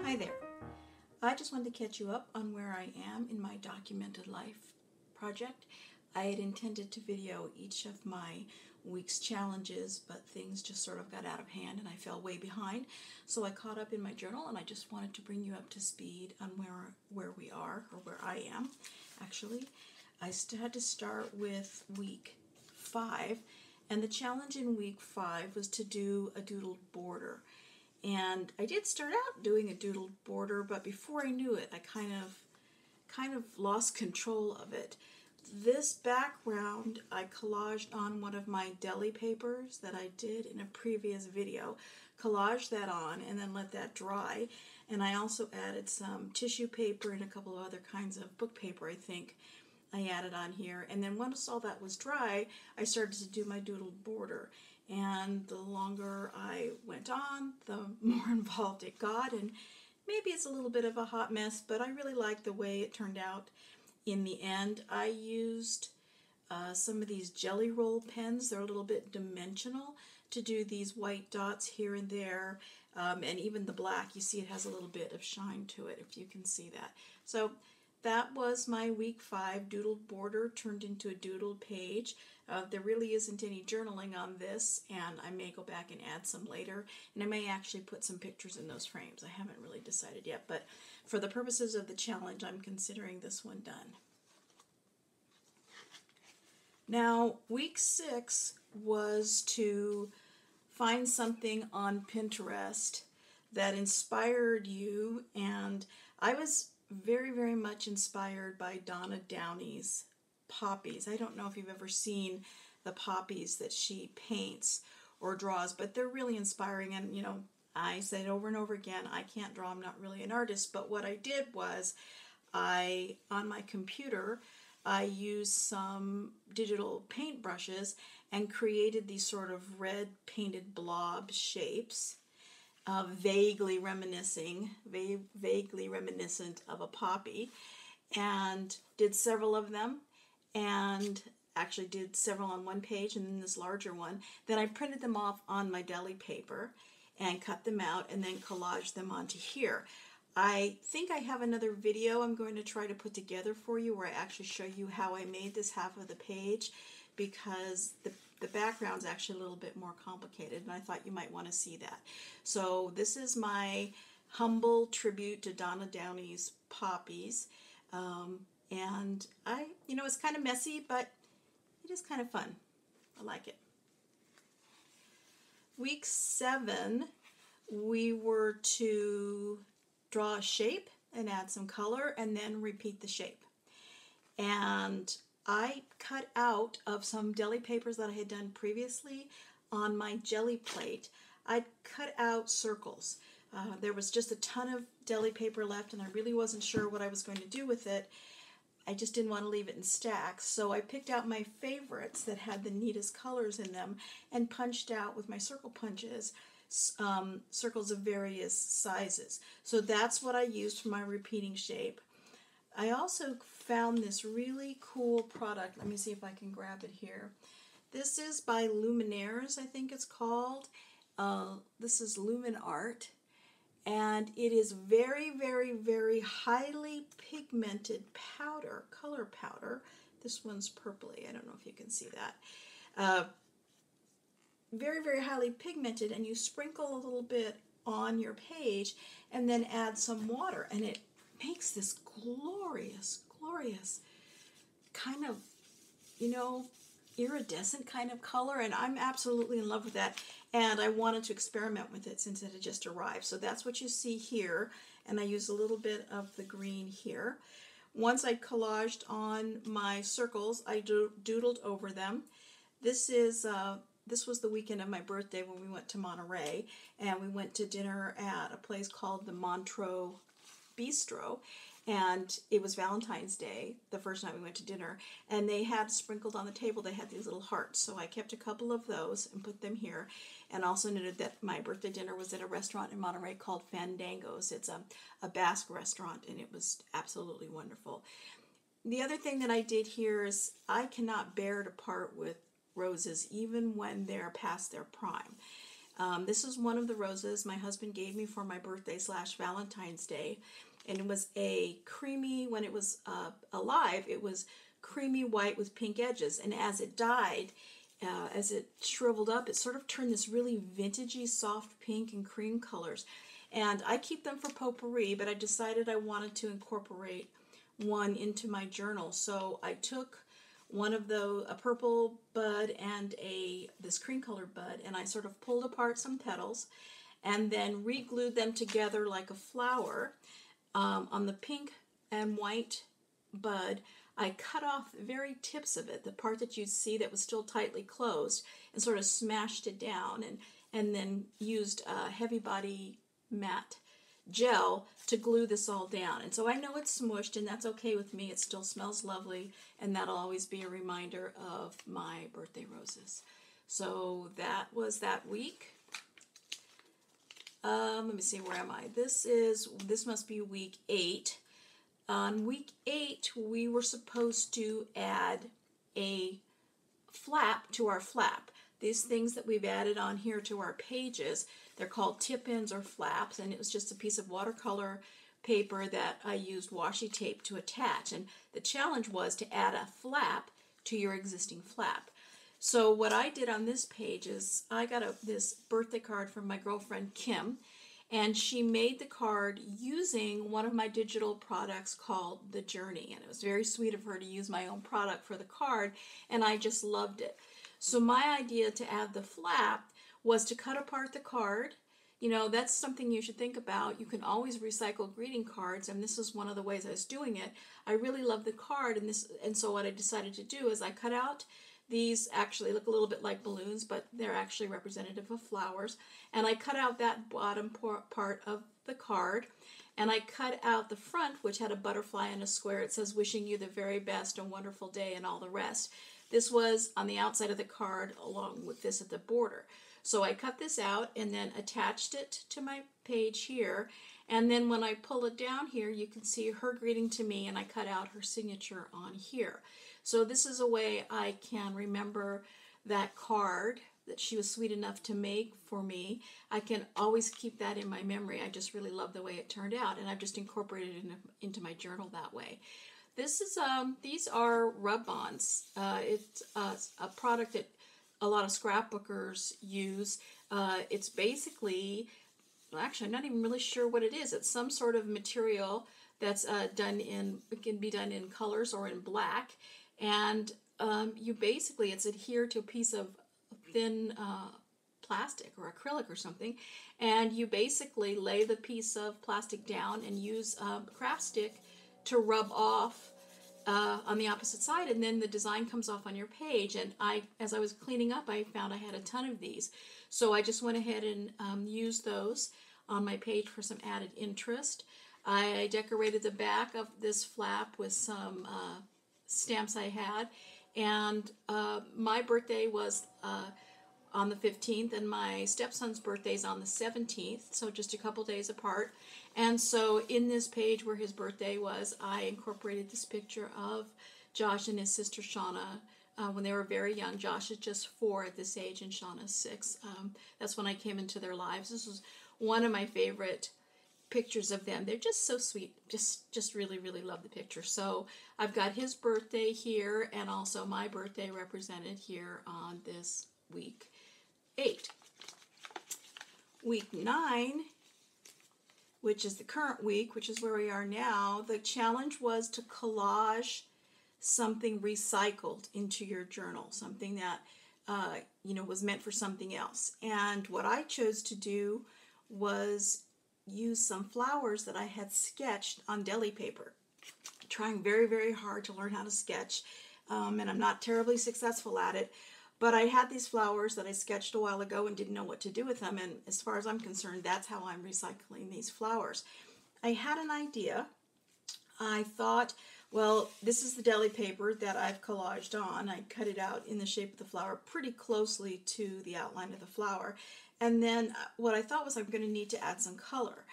Hi there. I just wanted to catch you up on where I am in my documented life project. I had intended to video each of my week's challenges, but things just sort of got out of hand and I fell way behind. So I caught up in my journal and I just wanted to bring you up to speed on where we are, or where I am, actually. I had to start with week 5, and the challenge in week 5 was to do a doodled border. And I did start out doing a doodled border, but before I knew it, I kind of lost control of it. This background I collaged on one of my deli papers that I did in a previous video. Collaged that on and then let that dry. And I also added some tissue paper and a couple of other kinds of book paper, I think I added on here. And then once all that was dry, I started to do my doodled border. And the longer I went on, the more involved it got. And maybe it's a little bit of a hot mess, but I really like the way it turned out in the end. I used some of these jelly roll pens. They're a little bit dimensional to do these white dots here and there. And even the black, you see it has a little bit of shine to it, if you can see that. So that was my week 5 doodled border turned into a doodled page. There really isn't any journaling on this, and I may go back and add some later, and I may actually put some pictures in those frames. I haven't really decided yet, but for the purposes of the challenge, I'm considering this one done. Now, week 6 was to find something on Pinterest that inspired you, and I was very, very much inspired by Donna Downey's poppies. I don't know if you've ever seen the poppies that she paints or draws, but they're really inspiring. And you know, I said over and over again, I can't draw, I'm not really an artist. But what I did was, on my computer, I used some digital paint brushes and created these sort of red painted blob shapes, vaguely reminiscent of a poppy, and did several of them, and actually did several on one page and then this larger one. Then I printed them off on my deli paper and cut them out and then collaged them onto here. I think I have another video I'm going to try to put together for you where I actually show you how I made this half of the page, because the background's actually a little bit more complicated, and I thought you might want to see that. So this is my humble tribute to Donna Downey's poppies. And it's kind of messy, but it is kind of fun. I like it. Week 7, we were to draw a shape and add some color and then repeat the shape. And I cut out of some deli papers that I had done previously on my jelly plate. I cut out circles. There was just a ton of deli paper left and I really wasn't sure what I was going to do with it. I just didn't want to leave it in stacks, so I picked out my favorites that had the neatest colors in them and punched out with my circle punches circles of various sizes. So that's what I used for my repeating shape. I also found this really cool product. Let me see if I can grab it here. This is by Luminaires, I think it's called. This is Lumin Art. And it is very, very, very highly pigmented powder, color powder. This one's purpley. I don't know if you can see that. Very, very highly pigmented, and you sprinkle a little bit on your page and then add some water, and it makes this glorious, glorious kind of, iridescent kind of color, and I'm absolutely in love with that. And I wanted to experiment with it since it had just arrived. So that's what you see here, and I use a little bit of the green here. Once I collaged on my circles, I doodled over them. This was the weekend of my birthday when we went to Monterey, and we went to dinner at a place called the Montreux Bistro, and it was Valentine's Day, the first night we went to dinner, and they had sprinkled on the table, they had these little hearts, so I kept a couple of those and put them here, and also noted that my birthday dinner was at a restaurant in Monterey called Fandangos. It's a Basque restaurant, and it was absolutely wonderful. The other thing that I did here is I cannot bear to part with roses even when they're past their prime. This is one of the roses my husband gave me for my birthday / Valentine's Day. And it was a creamy, when it was alive, it was creamy white with pink edges. And as it died, as it shriveled up, it sort of turned this really vintagey, soft pink and cream colors. And I keep them for potpourri, but I decided I wanted to incorporate one into my journal. So I took one of a purple bud and this cream colored bud, and I sort of pulled apart some petals and then re-glued them together like a flower. On the pink and white bud, I cut off the very tips of it, the part that you'd see that was still tightly closed, and sort of smashed it down, and then used heavy body matte gel to glue this all down. And so I know it's smushed, and that's okay with me. It still smells lovely, and that'll always be a reminder of my birthday roses. So that was that week. Let me see, where am I? This must be week 8. On week 8, we were supposed to add a flap to our flap. These things that we've added on here to our pages, they're called tip-ins or flaps, and it was just a piece of watercolor paper that I used washi tape to attach. And the challenge was to add a flap to your existing flap. So what I did on this page is I got this birthday card from my girlfriend Kim, and she made the card using one of my digital products called The Journey. And it was very sweet of her to use my own product for the card, and I just loved it. So my idea to add the flap was to cut apart the card. You know, that's something you should think about. You can always recycle greeting cards, and this is one of the ways I was doing it. I really love the card, and so what I decided to do is I cut out these. Actually look a little bit like balloons, but they're actually representative of flowers. And I cut out that bottom part of the card, and I cut out the front, which had a butterfly and a square. It says, "Wishing you the very best, a wonderful day," and all the rest. This was on the outside of the card along with this at the border. So I cut this out and then attached it to my page here. And then when I pull it down here, you can see her greeting to me, and I cut out her signature on here. So this is a way I can remember that card that she was sweet enough to make for me. I can always keep that in my memory. I just really love the way it turned out, and I've just incorporated it into my journal that way. This is these are Rub-Ons. It's a product that a lot of scrapbookers use. It's basically, actually, I'm not even really sure what it is. It's some sort of material that's it can be done in colors or in black, and it's adhered to a piece of thin plastic or acrylic or something, and you basically lay the piece of plastic down and use a craft stick to rub off on the opposite side, and then the design comes off on your page. And as I was cleaning up, I found I had a ton of these, so I just went ahead and used those on my page for some added interest. I decorated the back of this flap with some stamps I had, and my birthday was on the 15th, and my stepson's birthday is on the 17th, so just a couple days apart. And so in this page where his birthday was, I incorporated this picture of Josh and his sister Shauna when they were very young. Josh is just 4 at this age, and Shauna's 6. That's when I came into their lives. This was one of my favorite pictures of them. They're just so sweet. Just really, really love the picture. So I've got his birthday here, and also my birthday represented here on this week 8. Week 9, which is the current week, which is where we are now, the challenge was to collage something recycled into your journal, something that was meant for something else. And what I chose to do was use some flowers that I had sketched on deli paper, trying very, very hard to learn how to sketch, and I'm not terribly successful at it. But I had these flowers that I sketched a while ago and didn't know what to do with them, and as far as I'm concerned, that's how I'm recycling these flowers. I had an idea. I thought, well, this is the deli paper that I've collaged on. I cut it out in the shape of the flower pretty closely to the outline of the flower. And then what I thought was I'm going to need to add some color.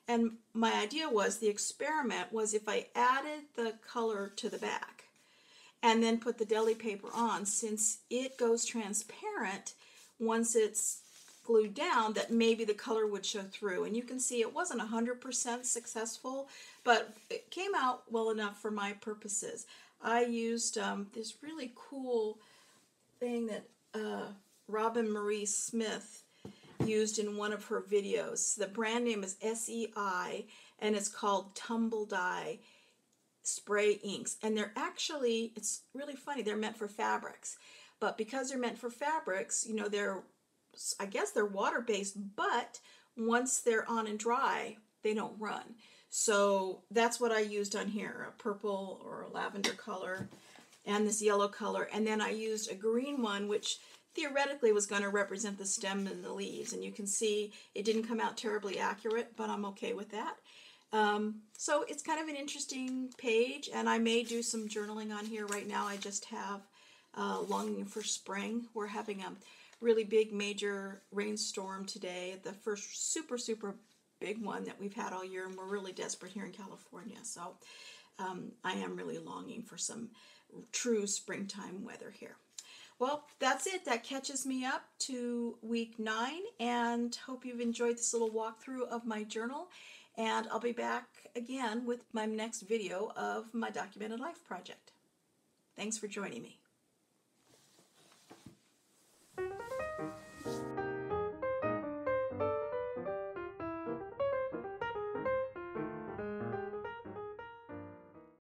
And my idea was, the experiment was, if I added the color to the back and then put the deli paper on, since it goes transparent once it's glued down that maybe the color would show through. And you can see it wasn't 100% successful, but it came out well enough for my purposes. I used this really cool thing that Robin Marie Smith used in one of her videos. The brand name is SEI, and it's called Tumble Dye spray inks. And they're actually, it's really funny, they're meant for fabrics. But because they're meant for fabrics, you know, I guess they're water-based, but once they're on and dry, they don't run. So that's what I used on here, a purple or a lavender color and this yellow color. And then I used a green one, which theoretically was going to represent the stem and the leaves. And you can see it didn't come out terribly accurate, but I'm okay with that. So it's kind of an interesting page, and I may do some journaling on here. Right now I just have longing for spring. We're having a really big major rainstorm today, the first super big one that we've had all year, and we're really desperate here in California. So I am really longing for some true springtime weather here. Well, that's it. That catches me up to week 9, and hope you've enjoyed this little walkthrough of my journal. And I'll be back again with my next video of my Documented Life project. Thanks for joining me.